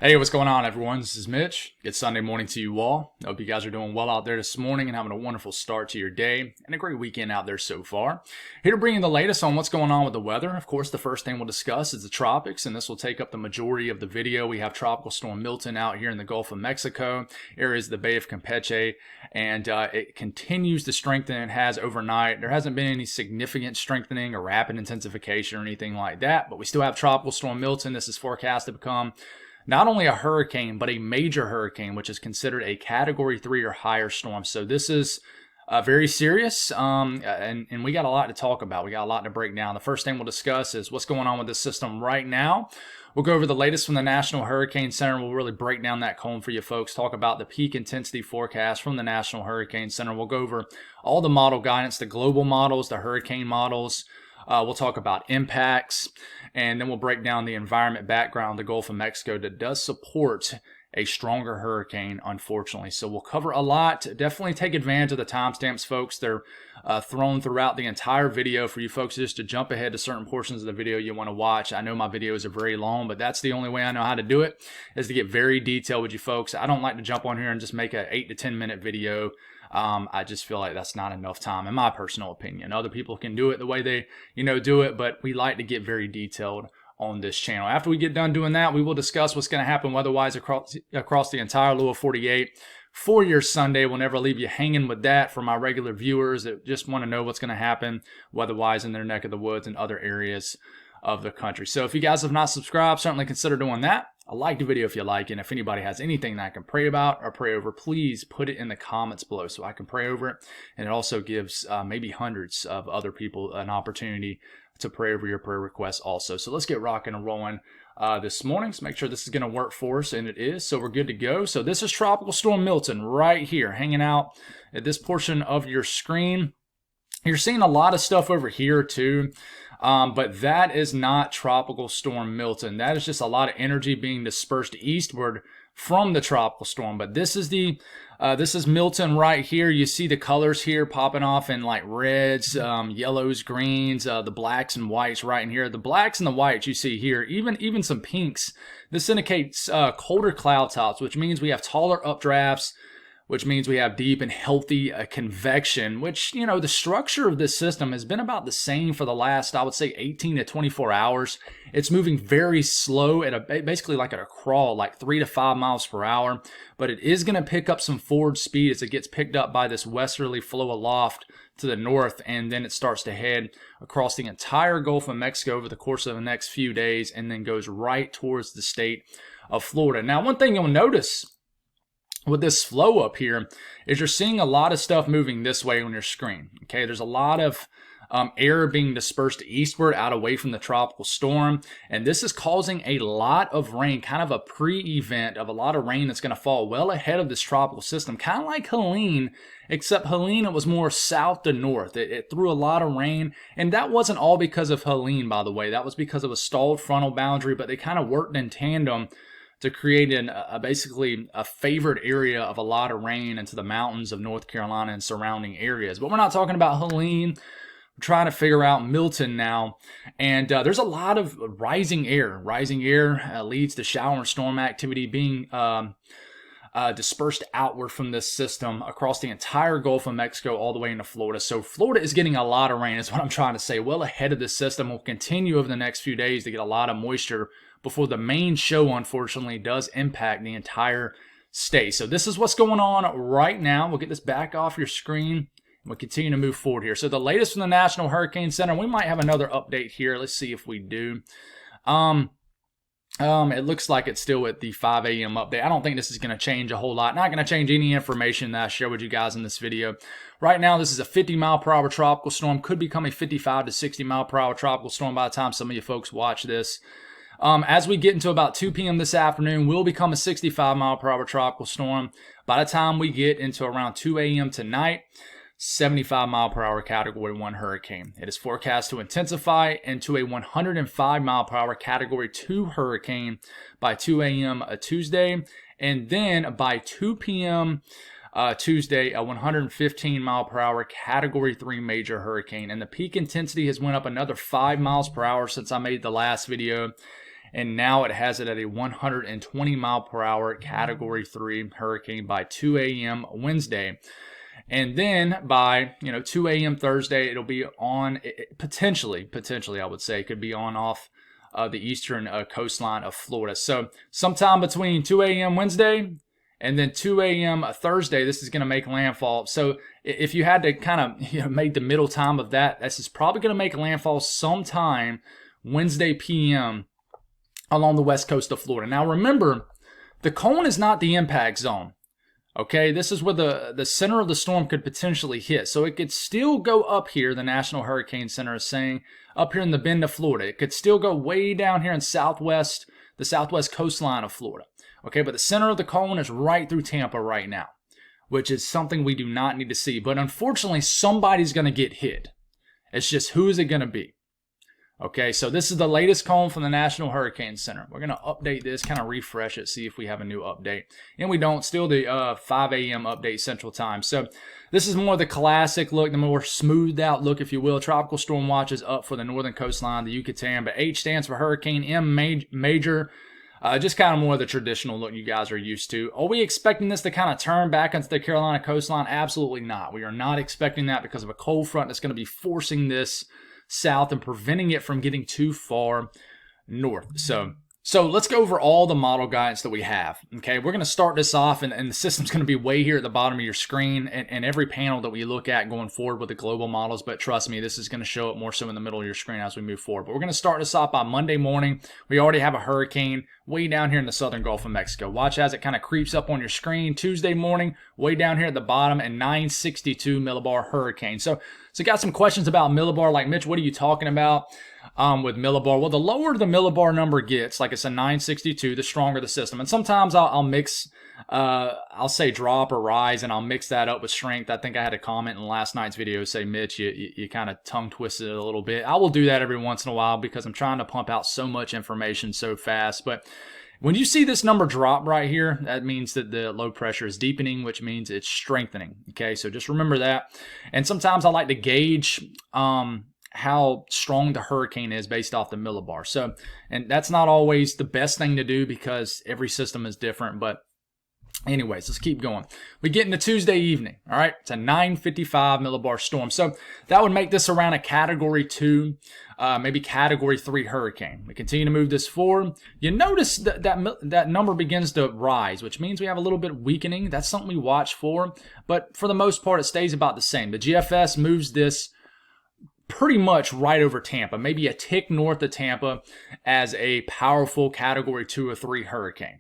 Hey, what's going on, everyone? This is Mitch. Good Sunday morning to you all. I hope you guys are doing well out there this morning and having a wonderful start to your day and a great weekend out there so far. Here to bring you the latest on what's going on with the weather. Of course, the first thing we'll discuss is the tropics, and this will take up the majority of the video. We have Tropical Storm Milton out here in the Gulf of Mexico, areas of the Bay of Campeche, and it continues to strengthen. It has overnight. There hasn't been any significant strengthening or rapid intensification or anything like that, but we still have Tropical Storm Milton. This is forecast to become not only a hurricane, but a major hurricane, which is considered a Category 3 or higher storm. So this is very serious, and we got a lot to talk about. We got a lot to break down. The first thing we'll discuss is what's going on with this system right now. We'll go over the latest from the National Hurricane Center. We'll really break down that cone for you folks, talk about the peak intensity forecast from the National Hurricane Center. We'll go over all the model guidance, the global models, the hurricane models. We'll talk about impacts, and then we'll break down the environment background, the Gulf of Mexico, that does support a stronger hurricane, unfortunately. So we'll cover a lot. Definitely take advantage of the timestamps, folks. They're thrown throughout the entire video for you folks just to jump ahead to certain portions of the video you want to watch. I know my videos are very long, but that's the only way I know how to do it, is to get very detailed with you folks. I don't like to jump on here and just make an 8 to 10 minute video. I just feel like that's not enough time, in my personal opinion. Other people can do it the way they, do it, but we like to get very detailed on this channel. After we get done doing that, we will discuss what's going to happen weather-wise across the entire lower 48 for your Sunday. We'll never leave you hanging with that for my regular viewers that just want to know what's going to happen weather-wise in their neck of the woods and other areas of the country. So if you guys have not subscribed, certainly consider doing that. Like the video if you like, and if anybody has anything that I can pray about or pray over, please put it in the comments below so I can pray over it. And it also gives maybe hundreds of other people an opportunity to pray over your prayer requests also. So let's get rocking and rolling this morning. So make sure this is going to work for us, and it is. So we're good to go. So this is Tropical Storm Milton right here, hanging out at this portion of your screen. You're seeing a lot of stuff over here too. But that is not Tropical Storm Milton. That is just a lot of energy being dispersed eastward from the tropical storm. But this is this is Milton right here. You see the colors here popping off in like reds, yellows, greens, the blacks and whites right in here. The blacks and the whites you see here, even some pinks. This indicates colder cloud tops, which means we have taller updrafts, which means we have deep and healthy convection, which, the structure of this system has been about the same for the last, I would say, 18 to 24 hours. It's moving very slow at basically like at a crawl, like 3 to 5 miles per hour, but it is going to pick up some forward speed as it gets picked up by this westerly flow aloft to the north, and then it starts to head across the entire Gulf of Mexico over the course of the next few days, and then goes right towards the state of Florida. Now, one thing you'll notice with this flow up here is you're seeing a lot of stuff moving this way on your screen. Okay, there's a lot of air being dispersed eastward out away from the tropical storm, and this is causing a lot of rain, kind of a pre-event of a lot of rain that's going to fall well ahead of this tropical system, kind of like Helene, except Helene, it was more south to north. It threw a lot of rain, and that wasn't all because of Helene, by the way. That was because of a stalled frontal boundary, but they kind of worked in tandem to create basically a favored area of a lot of rain into the mountains of North Carolina and surrounding areas. But we're not talking about Helene. We're trying to figure out Milton now. And there's a lot of rising air. Rising air leads to shower and storm activity being dispersed outward from this system across the entire Gulf of Mexico all the way into Florida. So Florida is getting a lot of rain, is what I'm trying to say. Well ahead of this system. Will continue over the next few days to get a lot of moisture before the main show, unfortunately, does impact the entire state. So this is what's going on right now. We'll get this back off your screen, and we'll continue to move forward here. So the latest from the National Hurricane Center, we might have another update here. Let's see if we do. It looks like it's still at the 5 a.m. update. I don't think this is going to change a whole lot. Not going to change any information that I share with you guys in this video. Right now, this is a 50 mile per hour tropical storm. Could become a 55 to 60 mile per hour tropical storm by the time some of you folks watch this. As we get into about 2 p.m. this afternoon, will become a 65 mile per hour tropical storm. By the time we get into around 2 a.m. tonight, 75 mile per hour Category 1 hurricane. It is forecast to intensify into a 105 mile per hour Category 2 hurricane by 2 a.m. Tuesday. And then by 2 p.m. Tuesday, a 115 mile per hour Category 3 major hurricane. And the peak intensity has went up another 5 miles per hour since I made the last video. and now it has it at a 120 mile per hour Category 3 hurricane by 2 a.m. Wednesday. And then by 2 a.m. Thursday, it'll be on, potentially, I would say, could be on off the eastern coastline of Florida. So sometime between 2 a.m. Wednesday and then 2 a.m. Thursday, this is going to make landfall. So if you had to kind of make the middle time of that, this is probably going to make landfall sometime Wednesday p.m. along the west coast of Florida. Now remember, the cone is not the impact zone. Okay, this is where the center of the storm could potentially hit. So it could still go up here, the National Hurricane Center is saying, up here in the bend of Florida. It could still go way down here in the southwest coastline of Florida. Okay, but the center of the cone is right through Tampa right now, which is something we do not need to see. But unfortunately, somebody's going to get hit. It's just, who is it going to be? Okay, so this is the latest cone from the National Hurricane Center. We're going to update this, kind of refresh it, see if we have a new update. And we don't, still the 5 a.m. update Central Time. So this is more the classic look, the more smoothed out look, if you will. Tropical storm watch is up for the northern coastline, the Yucatan, but H stands for hurricane, M major. Just kind of more of the traditional look you guys are used to. Are we expecting this to kind of turn back into the Carolina coastline? Absolutely not. We are not expecting that because of a cold front that's going to be forcing this south and preventing it from getting too far north. So let's go over all the model guidance that we have. Okay, we're going to start this off, and the system's going to be way here at the bottom of your screen, and every panel that we look at going forward with the global models, but trust me, this is going to show up more so in the middle of your screen as we move forward. But we're going to start this off by Monday morning. We already have a hurricane way down here in the southern Gulf of Mexico. Watch as it kind of creeps up on your screen. Tuesday morning, way down here at the bottom, and 962 millibar hurricane. So got some questions about millibar, like, Mitch, what are you talking about with millibar? Well, the lower the millibar number gets, like it's a 962, the stronger the system. And sometimes I'll mix, I'll say drop or rise, and I'll mix that up with strength. I think I had a comment in last night's video say, Mitch, you kind of tongue twisted it a little bit. I will do that every once in a while because I'm trying to pump out so much information so fast. But when you see this number drop right here, that means that the low pressure is deepening, which means it's strengthening. Okay, so just remember that. And sometimes I like to gauge how strong the hurricane is based off the millibar. So, and that's not always the best thing to do because every system is different. But anyways, let's keep going. We get into Tuesday evening. All right, it's a 955 millibar storm. So that would make this around a Category 2, maybe Category 3 hurricane. We continue to move this forward. You notice that number begins to rise, which means we have a little bit of weakening. That's something we watch for. But for the most part, it stays about the same. The GFS moves this pretty much right over Tampa, maybe a tick north of Tampa as a powerful Category 2 or 3 hurricane.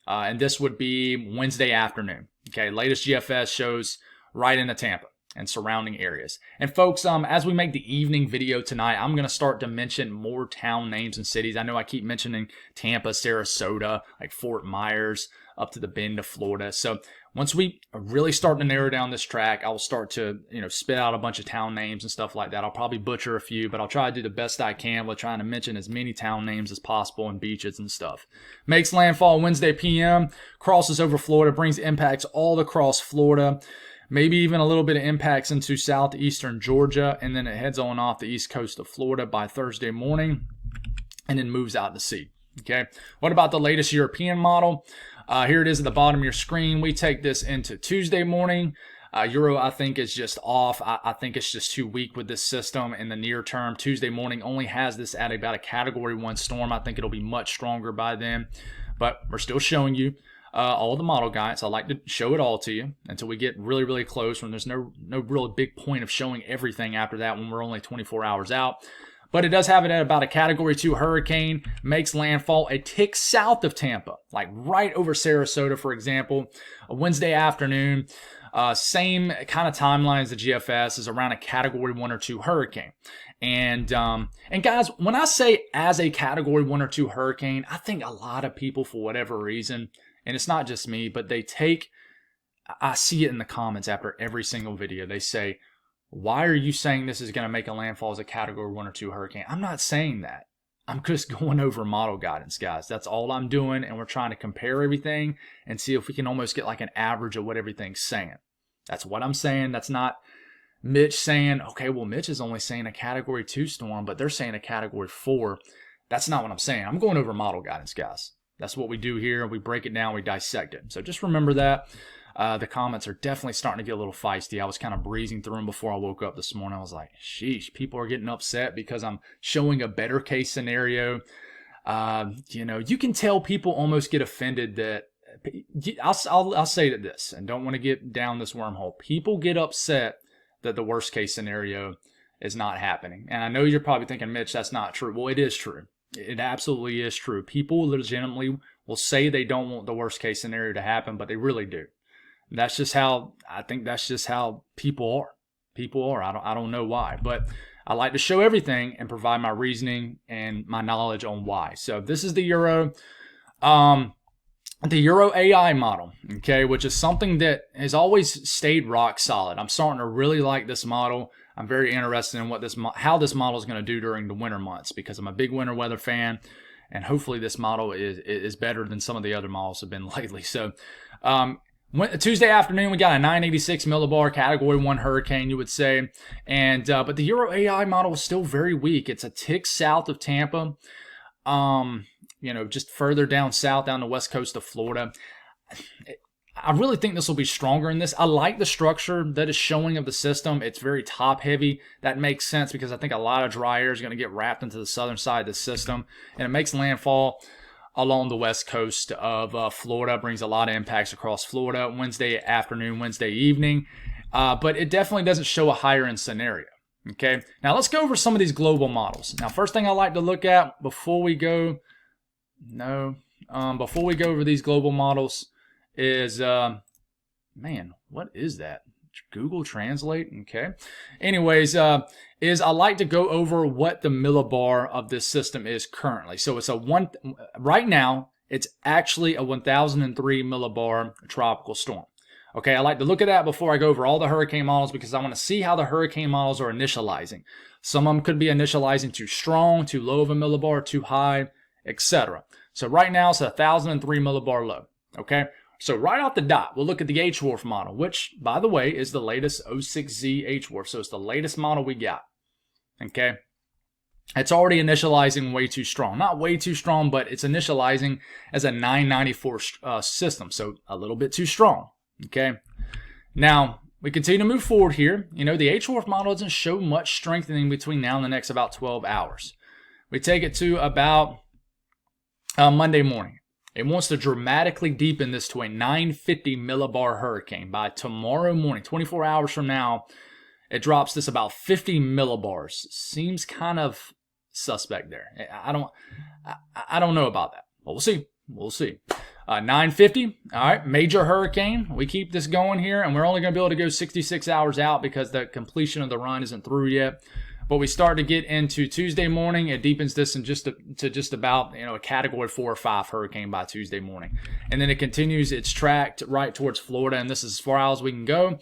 And this would be Wednesday afternoon. Okay, latest GFS shows right into Tampa and surrounding areas. And folks, as we make the evening video tonight, I'm going to start to mention more town names and cities. I know I keep mentioning Tampa, Sarasota, like Fort Myers, up to the bend of Florida. So once we really start to narrow down this track, I will start to, spit out a bunch of town names and stuff like that. I'll probably butcher a few, but I'll try to do the best I can with trying to mention as many town names as possible and beaches and stuff. Makes landfall Wednesday p.m., crosses over Florida, brings impacts all across Florida, maybe even a little bit of impacts into southeastern Georgia, and then it heads on off the east coast of Florida by Thursday morning, and then moves out to sea. Okay, what about the latest European model? Here it is at the bottom of your screen. We take this into Tuesday morning. Euro, I think, is just off. I think it's just too weak with this system in the near term. Tuesday morning only has this at about a Category 1 storm. I think it'll be much stronger by then. But we're still showing you all the model guides. I like to show it all to you until we get really, really close, when there's no real big point of showing everything after that when we're only 24 hours out. But it does have it at about a Category 2 hurricane, makes landfall a tick south of Tampa, like right over Sarasota, for example, a Wednesday afternoon. Same kind of timeline as the GFS, is around a Category 1 or 2 hurricane. And guys, when I say as a Category 1 or 2 hurricane, I think a lot of people, for whatever reason, and it's not just me, but I see it in the comments after every single video. They say, why are you saying this is going to make a landfall as a Category 1 or 2 hurricane? I'm not saying that. I'm just going over model guidance, guys. That's all I'm doing, and we're trying to compare everything and see if we can almost get like an average of what everything's saying. That's what I'm saying. That's not Mitch saying, okay, well, Mitch is only saying a Category 2 storm, but they're saying a Category 4. That's not what I'm saying. I'm going over model guidance, guys. That's what we do here. We break it down, we dissect it. So just remember that. The comments are definitely starting to get a little feisty. I was kind of breezing through them before I woke up this morning. I was like, sheesh, people are getting upset because I'm showing a better case scenario. You can tell people almost get offended that I'll say this, and don't want to get down this wormhole. People get upset that the worst case scenario is not happening. And I know you're probably thinking, Mitch, that's not true. Well, it is true. It absolutely is true. People legitimately will say they don't want the worst case scenario to happen, but they really do. That's just how, I think that's just how people are. People are. I don't know why, but I like to show everything and provide my reasoning and my knowledge on why. So this is the Euro AI model, okay, which is something that has always stayed rock solid. I'm starting to really like this model. I'm very interested in how this model is going to do during the winter months, because I'm a big winter weather fan, and hopefully this model is better than some of the other models have been lately. So Tuesday afternoon, we got a 986 millibar Category 1 hurricane, you would say. And but the Euro AI model is still very weak. It's a tick south of Tampa, just further down south, down the west coast of Florida. I really think this will be stronger in this. I like the structure that is showing of the system. It's very top heavy. That makes sense because I think a lot of dry air is going to get wrapped into the southern side of the system, and it makes landfall along the west coast of Florida, brings a lot of impacts across Florida Wednesday afternoon, Wednesday evening. But it definitely doesn't show a higher end scenario. Okay, now let's go over some of these global models. Now, first thing I like to look at before we go over these global models is, man, what is that? Google Translate. Okay. Anyways, is I like to go over what the millibar of this system is currently. So it's right now, it's actually a 1003 millibar tropical storm. Okay, I like to look at that before I go over all the hurricane models, because I want to see how the hurricane models are initializing. Some of them could be initializing too strong, too low of a millibar, too high, etc. So right now it's a 1003 millibar low. Okay. So right off the dot, we'll look at the HWRF model, which, by the way, is the latest 06Z HWRF. So it's the latest model we got. Okay. It's already initializing way too strong. Not way too strong, but it's initializing as a 994 system. So a little bit too strong. Okay. Now, we continue to move forward here. The HWRF model doesn't show much strengthening between now and the next about 12 hours. We take it to about Monday morning. It wants to dramatically deepen this to a 950 millibar hurricane. By tomorrow morning, 24 hours from now, it drops this about 50 millibars. Seems kind of suspect there. I don't know about that, but we'll see. We'll see. 950, all right, major hurricane. We keep this going here, and we're only going to be able to go 66 hours out because the completion of the run isn't through yet. But we start to get into Tuesday morning. It deepens this to just about a Category 4 or 5 hurricane by Tuesday morning. And then it continues its track right towards Florida, and this is as far out as we can go.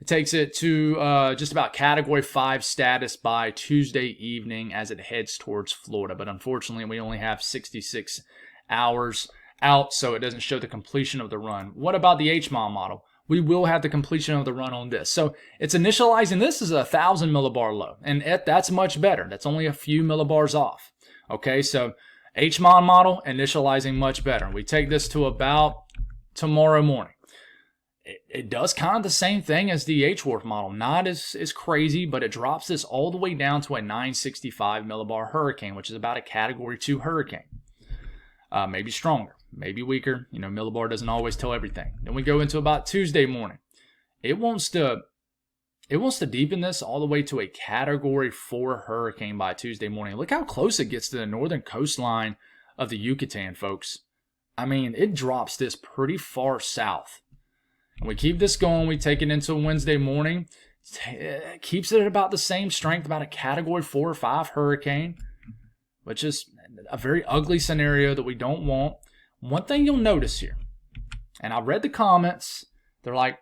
It takes it to just about Category 5 status by Tuesday evening as it heads towards Florida. But unfortunately, we only have 66 hours out, so it doesn't show the completion of the run. What about the HMOM model? We will have the completion of the run on this. So it's initializing this as a 1000 millibar low, and that's much better. That's only a few millibars off. Okay, so HMON model initializing much better. We take this to about tomorrow morning. It does kind of the same thing as the HWRF model. Not as crazy, but it drops this all the way down to a 965 millibar hurricane, which is about a Category 2 hurricane. Maybe stronger, maybe weaker. Millibar doesn't always tell everything. Then we go into about Tuesday morning. It wants to deepen this all the way to a Category 4 hurricane by Tuesday morning. Look how close it gets to the northern coastline of the Yucatan, folks. I mean, it drops this pretty far south. And we keep this going. We take it into Wednesday morning. It keeps it at about the same strength, about a Category 4 or 5 hurricane, which is a very ugly scenario that we don't want. One thing you'll notice here, and I read the comments, they're like,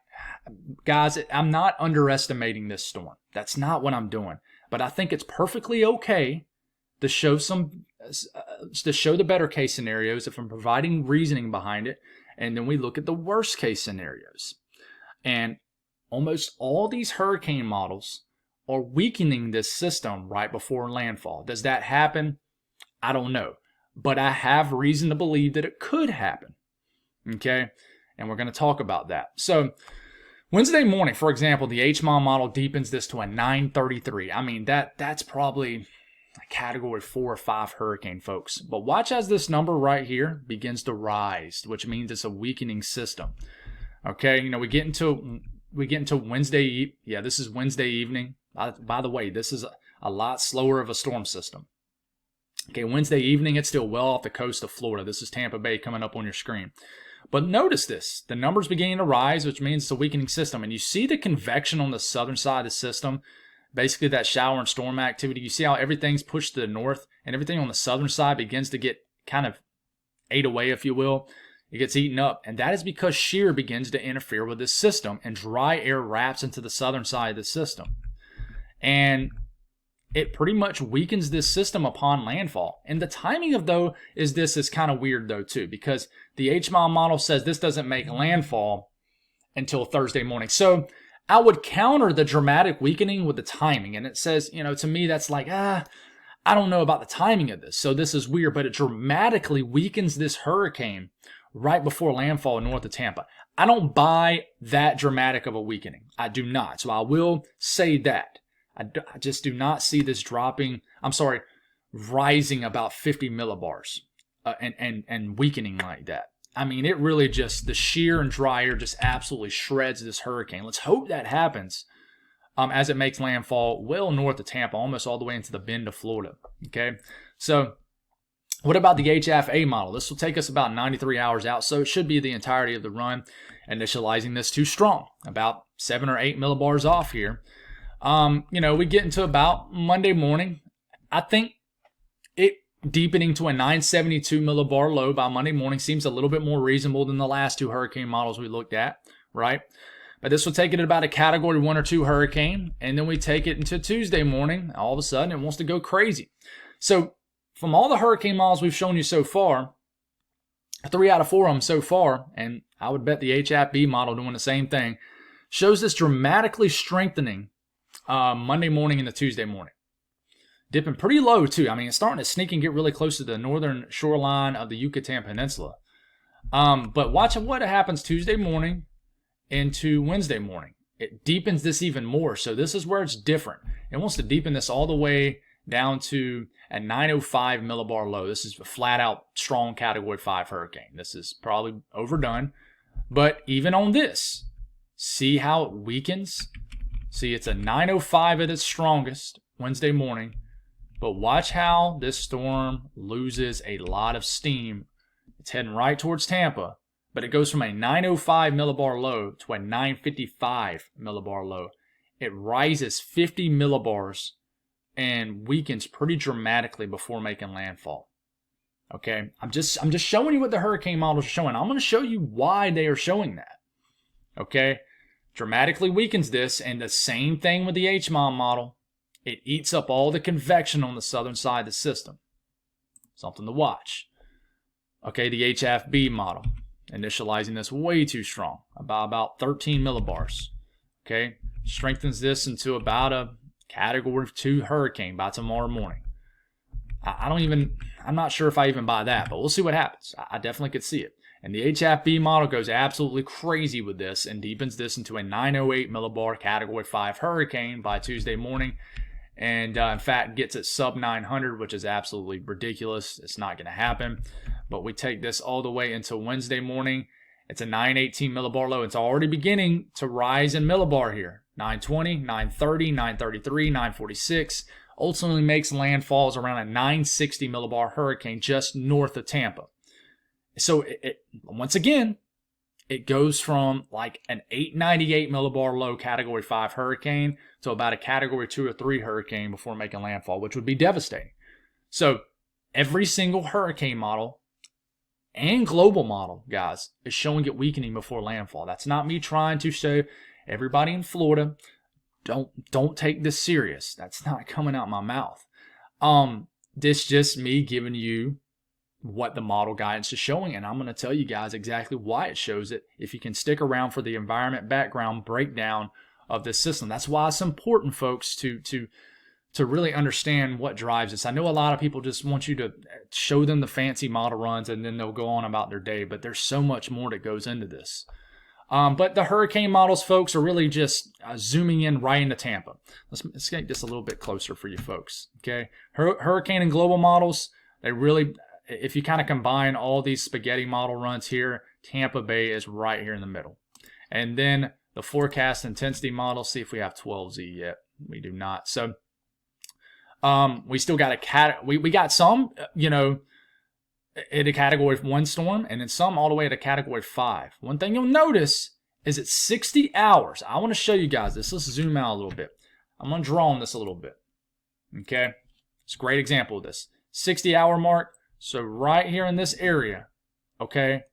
guys, I'm not underestimating this storm. That's not what I'm doing. But I think it's perfectly okay to show the better case scenarios if I'm providing reasoning behind it. And then we look at the worst case scenarios. And almost all these hurricane models are weakening this system right before landfall. Does that happen? I don't know. But I have reason to believe that it could happen. Okay? And we're going to talk about that. So Wednesday morning, for example, the HMOM model deepens this to a 933. I mean, that's probably a category 4 or 5 hurricane, folks. But watch as this number right here begins to rise, which means it's a weakening system. Okay, we get into Wednesday. Yeah, this is Wednesday evening. By the way, this is a lot slower of a storm system. Okay, Wednesday evening, it's still well off the coast of Florida. This is Tampa Bay coming up on your screen. But notice this. The numbers beginning to rise, which means it's a weakening system. And you see the convection on the southern side of the system, basically that shower and storm activity. You see how everything's pushed to the north, and everything on the southern side begins to get kind of ate away, if you will. It gets eaten up. And that is because shear begins to interfere with this system, and dry air wraps into the southern side of the system. And it pretty much weakens this system upon landfall. And the timing of this is kind of weird though too, because the HMOM model says this doesn't make landfall until Thursday morning. So I would counter the dramatic weakening with the timing. And it says, to me, that's like, I don't know about the timing of this. So this is weird, but it dramatically weakens this hurricane right before landfall north of Tampa. I don't buy that dramatic of a weakening. I do not. So I will say that. I just do not see this rising about 50 millibars and weakening like that. I mean, it really just, the shear and dry air just absolutely shreds this hurricane. Let's hope that happens as it makes landfall well north of Tampa, almost all the way into the bend of Florida. Okay, so what about the HFA model? This will take us about 93 hours out, so it should be the entirety of the run. Initializing this too strong, about 7 or 8 millibars off here. We get into about Monday morning. I think it deepening to a 972 millibar low by Monday morning seems a little bit more reasonable than the last 2 hurricane models we looked at, right? But this will take it at about a category 1 or 2 hurricane, and then we take it into Tuesday morning. All of a sudden, it wants to go crazy. So from all the hurricane models we've shown you so far, 3 out of 4 of them so far, and I would bet the HFB model doing the same thing, shows this dramatically strengthening Monday morning into Tuesday morning. Dipping pretty low too. I mean, it's starting to sneak and get really close to the northern shoreline of the Yucatan Peninsula. But watch what happens Tuesday morning into Wednesday morning. It deepens this even more. So this is where it's different. It wants to deepen this all the way down to a 905 millibar low. This is a flat out strong category 5 hurricane. This is probably overdone. But even on this, see how it weakens? See, it's a 905 at its strongest Wednesday morning, but watch how this storm loses a lot of steam. It's heading right towards Tampa, but it goes from a 905 millibar low to a 955 millibar low. It rises 50 millibars and weakens pretty dramatically before making landfall. Okay, I'm just showing you what the hurricane models are showing. I'm going to show you why they are showing that. Okay. Dramatically weakens this, and the same thing with the HMOM model. It eats up all the convection on the southern side of the system. Something to watch. Okay, the HFB model. Initializing this way too strong, about 13 millibars. Okay, strengthens this into about a category 2 hurricane by tomorrow morning. I'm not sure if I even buy that, but we'll see what happens. I definitely could see it. And the HFB model goes absolutely crazy with this and deepens this into a 908 millibar category 5 hurricane by Tuesday morning. And in fact, gets it sub 900, which is absolutely ridiculous. It's not going to happen. But we take this all the way into Wednesday morning. It's a 918 millibar low. It's already beginning to rise in millibar here. 920, 930, 933, 946. Ultimately makes landfalls around a 960 millibar hurricane just north of Tampa. So once again, it goes from like an 898 millibar low category 5 hurricane to about a category 2 or 3 hurricane before making landfall, which would be devastating. So every single hurricane model and global model, guys, is showing it weakening before landfall. That's not me trying to say everybody in Florida, don't take this serious. That's not coming out my mouth. This just me giving you what the model guidance is showing, and I'm going to tell you guys exactly why it shows it if you can stick around for the environment background breakdown of this system. That's why it's important, folks, to to really understand what drives this. I know a lot of people just want you to show them the fancy model runs and then they'll go on about their day, but there's so much more that goes into this. But the hurricane models, folks, are really just zooming in right into Tampa. Let's get this a little bit closer for you folks, okay? Hurricane and global models, they really, if you kind of combine all these spaghetti model runs here, Tampa Bay is right here in the middle. And then the forecast intensity model, see if we have 12Z yet. We do not. So we still got we got some, at a category 1 storm, and then some all the way at a category 5. One thing you'll notice is it's 60 hours. I want to show you guys this. Let's zoom out a little bit. I'm going to draw on this a little bit. Okay? It's a great example of this. 60-hour mark. So right here in this area, okay,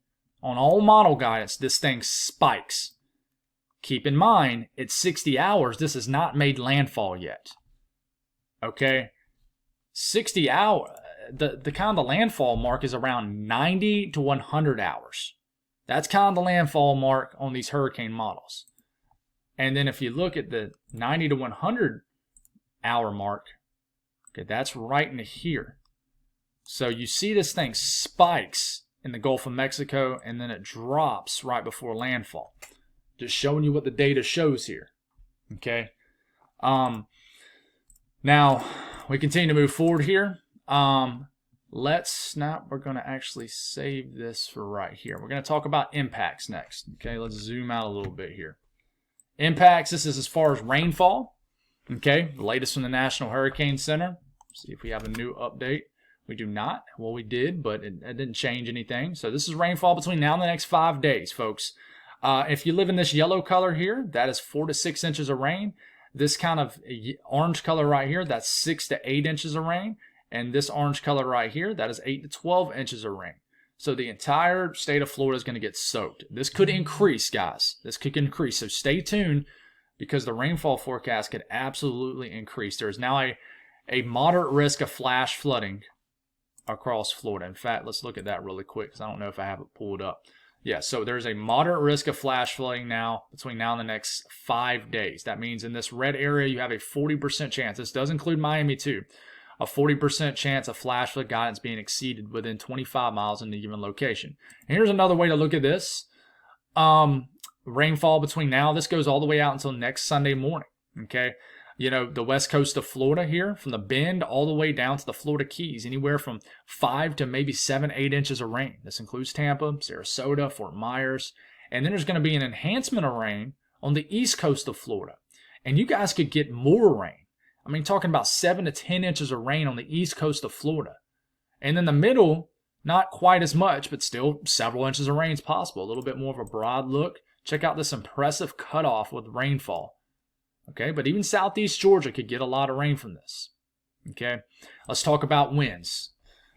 on all model guidance, this thing spikes. Keep in mind, it's 60 hours. This has not made landfall yet. Okay? 60 hours. The kind of the landfall mark is around 90 to 100 hours. That's kind of the landfall mark on these hurricane models. And then if you look at the 90 to 100 hour mark, okay, that's right into here. So you see this thing spikes in the Gulf of Mexico and then it drops right before landfall. Just showing you what the data shows here. Okay. Now we continue to move forward here. We're going to actually save this for right here. We're going to talk about impacts next. Okay, let's zoom out a little bit here. Impacts, this is as far as rainfall. Okay, the latest from the National Hurricane Center. See if we have a new update. We do not. Well, we did, but it didn't change anything. So this is rainfall between now and the next 5 days, folks. If you live in this yellow color here, that is 4 to 6 inches of rain. This kind of orange color right here, that's 6 to 8 inches of rain. And this orange color right here, that is 8 to 12 inches of rain. So the entire state of Florida is going to get soaked. This could increase, guys. This could increase. So stay tuned because the rainfall forecast could absolutely increase. There is now a moderate risk of flash flooding across Florida. In fact, let's look at that really quick because I don't know if I have it pulled up. Yeah, so there's a moderate risk of flash flooding now between now and the next 5 days. That means in this red area, you have a 40% chance. This does include Miami too. A 40% chance of flash flood guidance being exceeded within 25 miles in a given location. And here's another way to look at this. Rainfall between now, this goes all the way out until next Sunday morning. Okay, the west coast of Florida here, from the Bend all the way down to the Florida Keys, anywhere from 5 to maybe 7, 8 inches of rain. This includes Tampa, Sarasota, Fort Myers. And then there's going to be an enhancement of rain on the east coast of Florida. And you guys could get more rain. I mean, talking about 7 to 10 inches of rain on the east coast of Florida. And then the middle, not quite as much, but still several inches of rain is possible. A little bit more of a broad look. Check out this impressive cutoff with rainfall. Okay, but even southeast Georgia could get a lot of rain from this. Okay, let's talk about winds.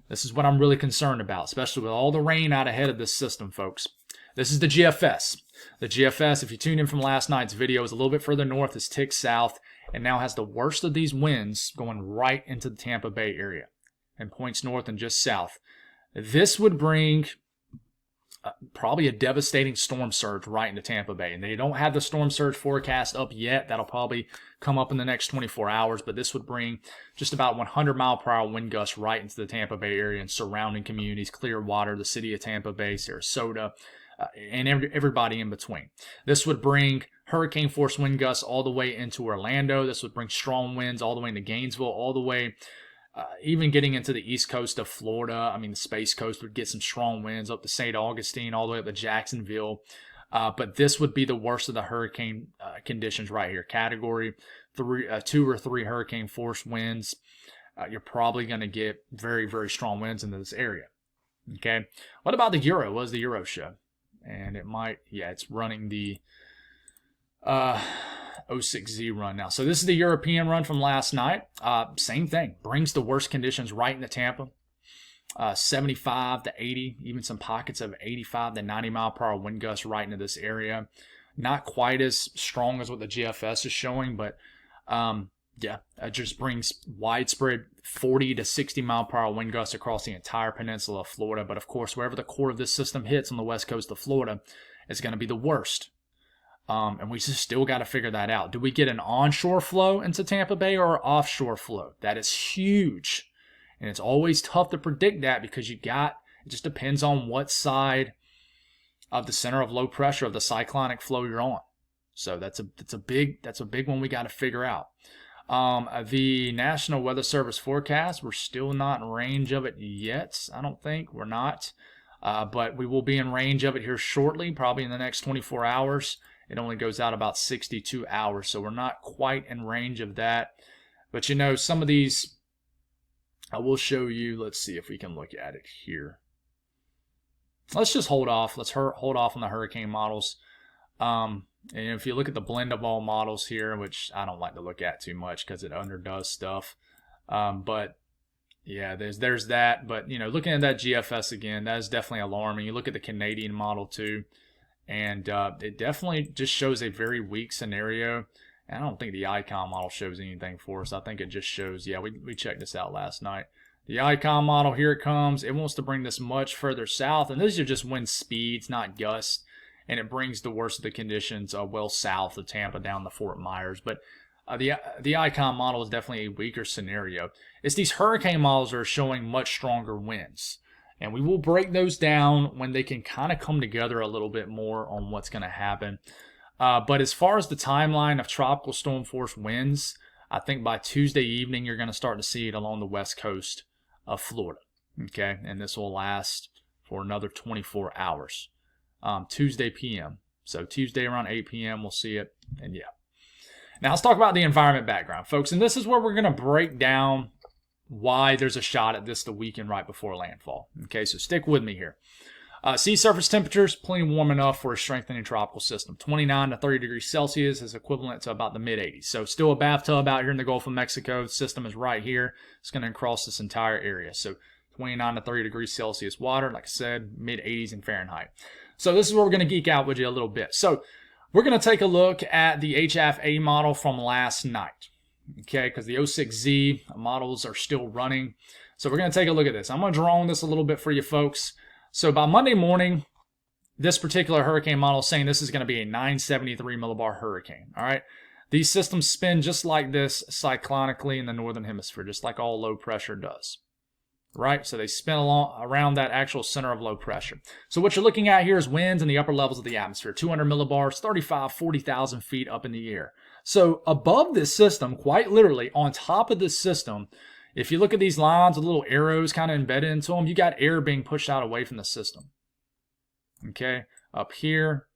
This is what I'm really concerned about, especially with all the rain out ahead of this system, folks. This is the GFS. The GFS, if you tuned in from last night's video, is a little bit further north, is ticked south, and now has the worst of these winds going right into the Tampa Bay area and points north and just south. This would bring probably a devastating storm surge right into Tampa Bay. And they don't have the storm surge forecast up yet. That'll probably come up in the next 24 hours. But this would bring just about 100-mile-per-hour wind gusts right into the Tampa Bay area and surrounding communities, Clearwater, the city of Tampa Bay, Sarasota, and everybody in between. This would bring hurricane force wind gusts all the way into Orlando. This would bring strong winds all the way into Gainesville, all the way even getting into the east coast of Florida. I mean, the Space Coast would get some strong winds up to St. Augustine, all the way up to Jacksonville. But this would be the worst of the hurricane conditions right here. Category 2 or 3 hurricane force winds. You're probably going to get very, very strong winds into this area. Okay. What about the Euro? What does the Euro show? And it might, it's running the 06Z run now. So this is the European run from last night. Same thing. Brings the worst conditions right into Tampa. 75 to 80, even some pockets of 85 to 90 mile per hour wind gusts right into this area. Not quite as strong as what the GFS is showing, but it just brings widespread 40 to 60 mile per hour wind gusts across the entire peninsula of Florida. But of course, wherever the core of this system hits on the west coast of Florida, it's going to be the worst. And we just still got to figure that out. Do we get an onshore flow into Tampa Bay or an offshore flow? That is huge. And it's always tough to predict that because it just depends on what side of the center of low pressure of the cyclonic flow you're on. So that's a big one we got to figure out. The National Weather Service forecast, we're still not in range of it yet. I don't think we're not, but we will be in range of it here shortly, probably in the next 24 hours. It only goes out about 62 hours, so we're not quite in range of that. But you know, some of these, I will show you. Let's see if we can look at it here. Let's just hold off. Let's hold off on the hurricane models. And if you look at the blend of all models here, which I don't like to look at too much because it underdoes stuff. But yeah, there's that. But you know, looking at that GFS again, that is definitely alarming. You look at the Canadian model too, and it definitely just shows a very weak scenario. And I don't think the ICON model shows anything for us. I think it just shows, yeah, we checked this out last night. The ICON model, here it comes. It wants to bring this much further south, and these are just wind speeds, not gusts. And it brings the worst of the conditions well south of Tampa down to Fort Myers. But the ICON model is definitely a weaker scenario. It's these hurricane models that are showing much stronger winds. And we will break those down when they can kind of come together a little bit more on what's going to happen. But as far as the timeline of tropical storm force winds, I think by Tuesday evening, you're going to start to see it along the west coast of Florida. Okay, and this will last for another 24 hours. Tuesday p.m. So Tuesday around 8 p.m. we'll see it. And yeah. Now let's talk about the environment background, folks. And this is where we're going to break down why there's a shot at this the weekend right before landfall. Okay, so stick with me here. Sea surface temperatures, plenty warm enough for a strengthening tropical system. 29 to 30 degrees Celsius is equivalent to about the mid-80s. So still a bathtub out here in the Gulf of Mexico. The system is right here. It's going to cross this entire area. So 29 to 30 degrees Celsius water, like I said, mid-80s in Fahrenheit. So this is where we're going to geek out with you a little bit. So we're going to take a look at the HFA model from last night. Okay, because the 06Z models are still running. So we're going to take a look at this. I'm going to draw on this a little bit for you folks. So by Monday morning, this particular hurricane model is saying this is going to be a 973 millibar hurricane. All right. These systems spin just like this cyclonically in the northern hemisphere, just like all low pressure does. Right? So they spin around that actual center of low pressure. So what you're looking at here is winds in the upper levels of the atmosphere, 200 millibars, 40,000 feet up in the air. So above this system, quite literally on top of this system, if you look at these lines with little arrows kind of embedded into them, you got air being pushed out away from the system. Okay, up here,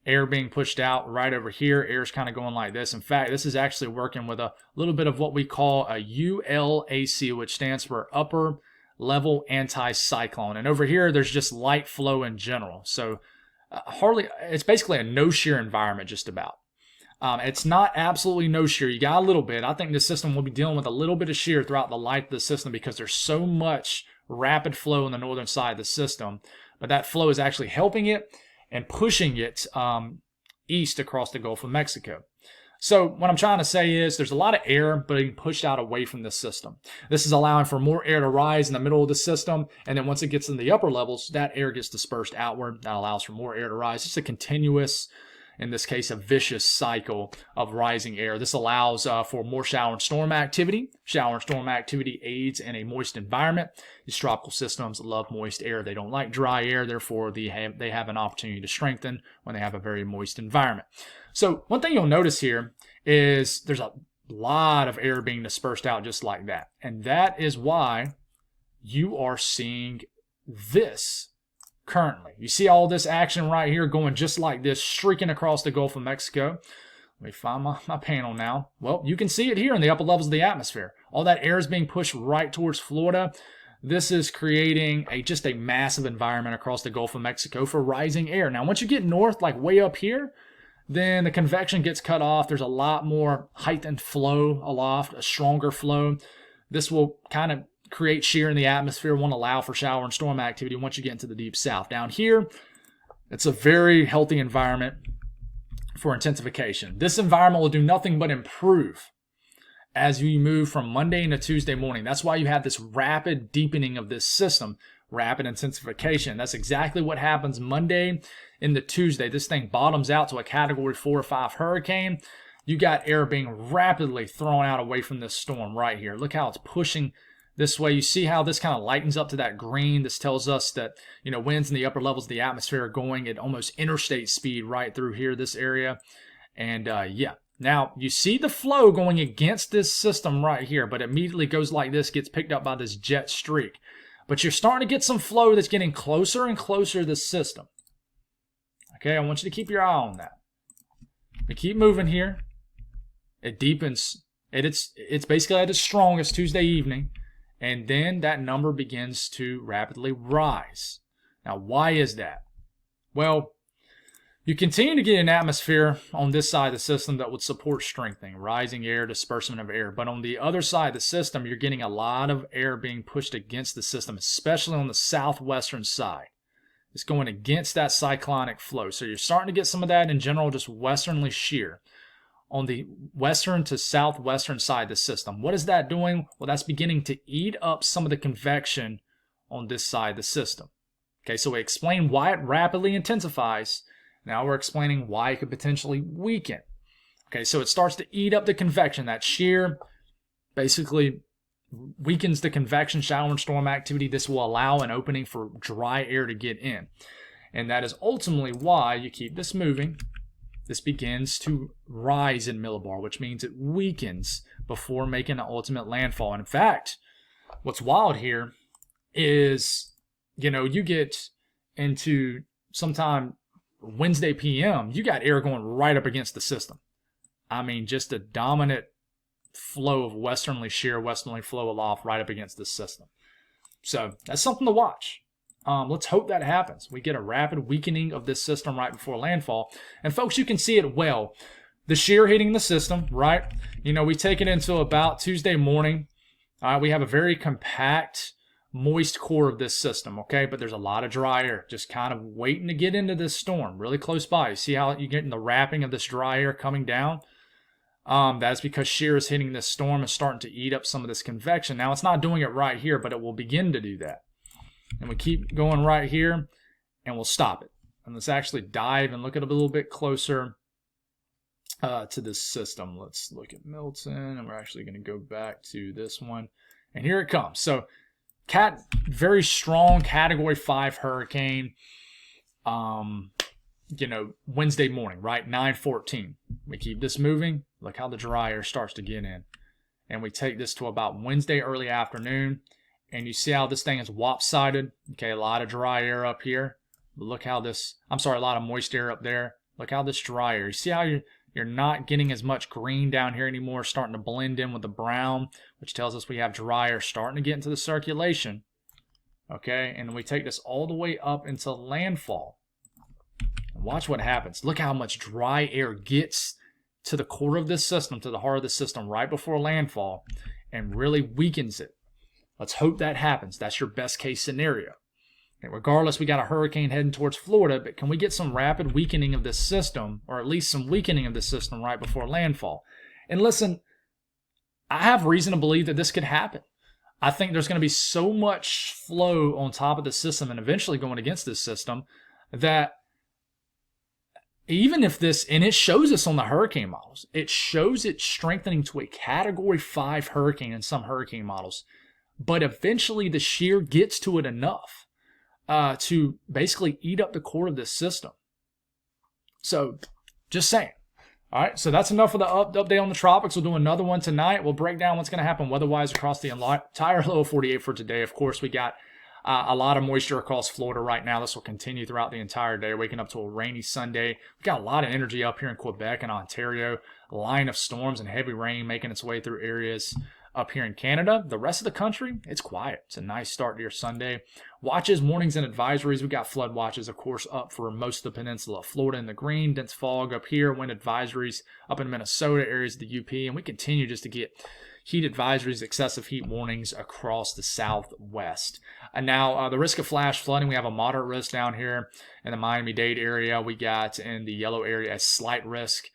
air being pushed out. Right over here, air's kind of going like this. In fact, this is actually working with a little bit of what we call a ULAC, which stands for Upper Level Anticyclone. And over here, there's just light flow in general. So it's basically a no shear environment just about. It's not absolutely no shear. You got a little bit. I think the system will be dealing with a little bit of shear throughout the life of the system because there's so much rapid flow on the northern side of the system. But that flow is actually helping it and pushing it east across the Gulf of Mexico. So what I'm trying to say is there's a lot of air being pushed out away from the system. This is allowing for more air to rise in the middle of the system. And then once it gets in the upper levels, that air gets dispersed outward. That allows for more air to rise. It's a continuous, in this case, a vicious cycle of rising air. This allows for more shower and storm activity. Shower and storm activity aids in a moist environment. These tropical systems love moist air. They don't like dry air. Therefore, they have an opportunity to strengthen when they have a very moist environment. So one thing you'll notice here is there's a lot of air being dispersed out just like that. And that is why you are seeing this currently. You see all this action right here going just like this, streaking across the Gulf of Mexico. Let me find my panel now. Well, you can see it here in the upper levels of the atmosphere. All that air is being pushed right towards Florida. This is creating just a massive environment across the Gulf of Mexico for rising air. Now, once you get north, like way up here, then the convection gets cut off. There's a lot more heightened flow aloft, a stronger flow. This will kind of create shear in the atmosphere, won't allow for shower and storm activity once you get into the deep south. Down here, it's a very healthy environment for intensification. This environment will do nothing but improve as you move from Monday into Tuesday morning. That's why you have this rapid deepening of this system rapid intensification. That's exactly what happens Monday into Tuesday. This thing bottoms out to a category 4 or 5 hurricane. You got air being rapidly thrown out away from this storm right here. Look how it's pushing this way. You see how this kind of lightens up to that green. This tells us that, winds in the upper levels of the atmosphere are going at almost interstate speed right through here, this area. And yeah, now you see the flow going against this system right here, but immediately goes like this, gets picked up by this jet streak. But you're starting to get some flow that's getting closer and closer to the system. Okay, I want you to keep your eye on that. We keep moving here. It deepens. It's basically at its strongest Tuesday evening. And then that number begins to rapidly rise. Now, why is that? Well, you continue to get an atmosphere on this side of the system that would support strengthening, rising air, disbursement of air. But on the other side of the system, you're getting a lot of air being pushed against the system, especially on the southwestern side. It's going against that cyclonic flow. So you're starting to get some of that in general, just westernly shear on the western to southwestern side of the system. What is that doing? Well, that's beginning to eat up some of the convection on this side of the system. Okay, so we explained why it rapidly intensifies. Now we're explaining why it could potentially weaken. Okay, so it starts to eat up the convection. That shear basically weakens the convection, shower and storm activity. This will allow an opening for dry air to get in. And that is ultimately why you keep this moving. This begins to rise in millibar, which means it weakens before making an ultimate landfall. And in fact, what's wild here is, you get into sometime Wednesday PM, you got air going right up against the system. I mean, just a dominant flow of westerly shear, westerly flow aloft right up against this system. So that's something to watch. Let's hope that happens. We get a rapid weakening of this system right before landfall. And folks, you can see it well. The shear hitting the system, right? We take it into about Tuesday morning. We have a very compact, moist core of this system, okay? But there's a lot of dry air just kind of waiting to get into this storm really close by. You see how you're getting the wrapping of this dry air coming down? That's because shear is hitting this storm and starting to eat up some of this convection. Now, it's not doing it right here, but it will begin to do that. And we keep going right here, and we'll stop it. And let's actually dive and look at it a little bit closer to this system. Let's look at Milton, and we're actually going to go back to this one. And here it comes. So, very strong Category 5 hurricane, Wednesday morning, right? 9:14. We keep this moving. Look how the dry air starts to get in. And we take this to about Wednesday early afternoon. And you see how this thing is lopsided. Okay, a lot of dry air up here. But look how a lot of moist air up there. Look how this dry air. You see how you're not getting as much green down here anymore, starting to blend in with the brown, which tells us we have dry air starting to get into the circulation. Okay, and we take this all the way up into landfall. And watch what happens. Look how much dry air gets to the core of this system, to the heart of the system right before landfall, and really weakens it. Let's hope that happens. That's your best case scenario. And regardless, we got a hurricane heading towards Florida, but can we get some rapid weakening of this system, or at least some weakening of this system right before landfall? And listen, I have reason to believe that this could happen. I think there's going to be so much flow on top of the system and eventually going against this system that even if this, and it shows us on the hurricane models, it shows it strengthening to a Category 5 hurricane in some hurricane models. But eventually the shear gets to it enough to basically eat up the core of this system. So, just saying. All right, so that's enough for the update on the tropics. We'll do another one tonight. We'll break down what's going to happen weather-wise across the entire lower 48 for today. Of course, we got a lot of moisture across Florida right now. This will continue throughout the entire day, waking up to a rainy Sunday. We got a lot of energy up here in Quebec and Ontario. A line of storms and heavy rain making its way through areas up here in Canada. The rest of the country, it's quiet. It's a nice start to your Sunday. Watches, warnings, and advisories. We got flood watches, of course, up for most of the peninsula. Florida in the green, dense fog up here, wind advisories up in Minnesota, areas of the UP, and we continue just to get heat advisories, excessive heat warnings across the southwest. And now the risk of flash flooding, we have a moderate risk down here in the Miami-Dade area. We got in the yellow area a slight risk.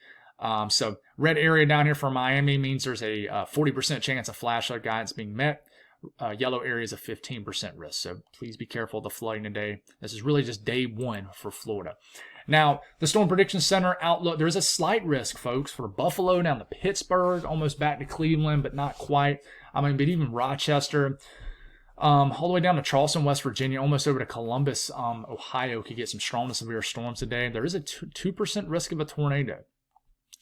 So red area down here for Miami means there's a 40% chance of flash flood guidance being met. yellow areas of 15% risk. So please be careful of the flooding today. This is really just day one for Florida. Now, the Storm Prediction Center outlook, there is a slight risk, folks, for Buffalo down to Pittsburgh, almost back to Cleveland, but not quite. I mean, but even Rochester, all the way down to Charleston, West Virginia, almost over to Columbus, Ohio, could get some strong to severe storms today. There is a 2% risk of a tornado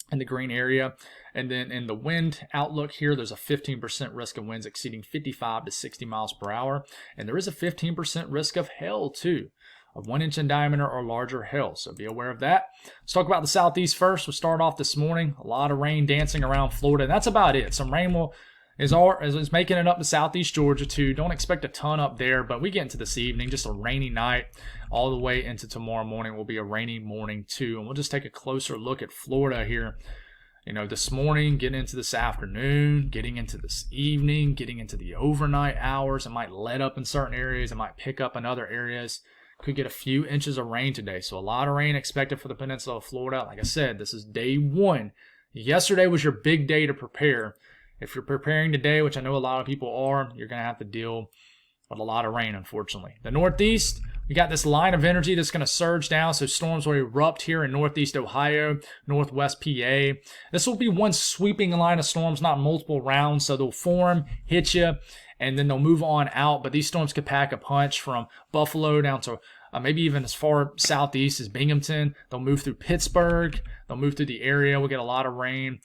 in the green area. And then in the wind outlook here, there's a 15% risk of winds exceeding 55 to 60 miles per hour. And there is a 15% risk of hail, too, of 1 inch in diameter or larger hail. So be aware of that. Let's talk about the southeast first. We'll start off this morning. A lot of rain dancing around Florida. And that's about it. Some rain is making it up to southeast Georgia, too. Don't expect a ton up there, but we get into this evening, just a rainy night all the way into tomorrow morning will be a rainy morning, too. And we'll just take a closer look at Florida here. You know, this morning, getting into this afternoon, getting into this evening, getting into the overnight hours. It might let up in certain areas. It might pick up in other areas. Could get a few inches of rain today. So a lot of rain expected for the peninsula of Florida. Like I said, this is day one. Yesterday was your big day to prepare. If you're preparing today, which I know a lot of people are, you're going to have to deal with a lot of rain, unfortunately. The Northeast, we got this line of energy that's going to surge down, so storms will erupt here in Northeast Ohio, Northwest PA. This will be one sweeping line of storms, not multiple rounds, so they'll form, hit you, and then they'll move on out. But these storms could pack a punch from Buffalo down to maybe even as far southeast as Binghamton. They'll move through Pittsburgh. They'll move through the area. We'll get a lot of rain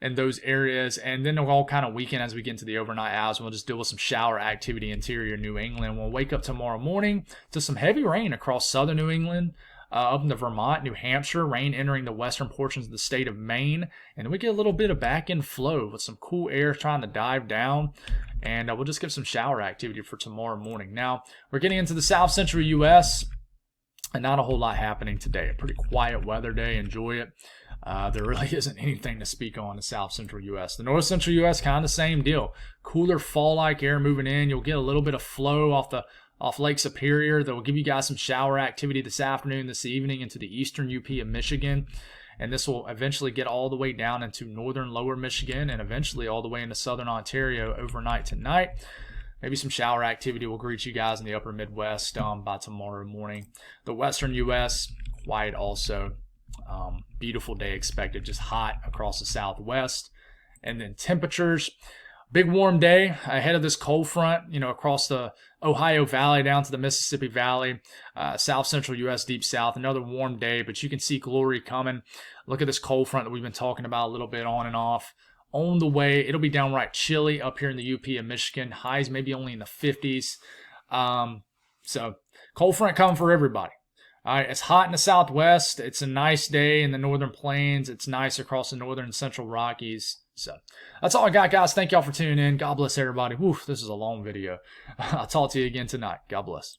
in those areas, and then they'll all kind of weaken as we get into the overnight hours. We'll just deal with some shower activity interior New England. We'll wake up tomorrow morning to some heavy rain across southern New England, up into Vermont, New Hampshire, rain entering the western portions of the state of Maine, and then we get a little bit of back-end flow with some cool air trying to dive down, and we'll just get some shower activity for tomorrow morning. Now, we're getting into the south central U.S., and not a whole lot happening today. A pretty quiet weather day. Enjoy it. There really isn't anything to speak on in the south central U.S. The north central U.S., kind of the same deal. Cooler fall-like air moving in. You'll get a little bit of flow off Lake Superior that will give you guys some shower activity this afternoon, this evening into the eastern UP of Michigan. And this will eventually get all the way down into northern lower Michigan and eventually all the way into southern Ontario overnight tonight. Maybe some shower activity will greet you guys in the upper Midwest by tomorrow morning. The western U.S., quiet also. Beautiful day expected, just hot across the southwest. And then temperatures, big warm day ahead of this cold front, across the Ohio Valley down to the Mississippi Valley, south central U.S., deep south. Another warm day, but you can see glory coming. Look at this cold front that we've been talking about a little bit on and off. On the way, it'll be downright chilly up here in the UP of Michigan. Highs maybe only in the 50s. So cold front coming for everybody. All right, it's hot in the southwest. It's a nice day in the northern plains. It's nice across the northern and central Rockies. So that's all I got, guys. Thank y'all for tuning in. God bless everybody. Whew, this is a long video. I'll talk to you again tonight. God bless.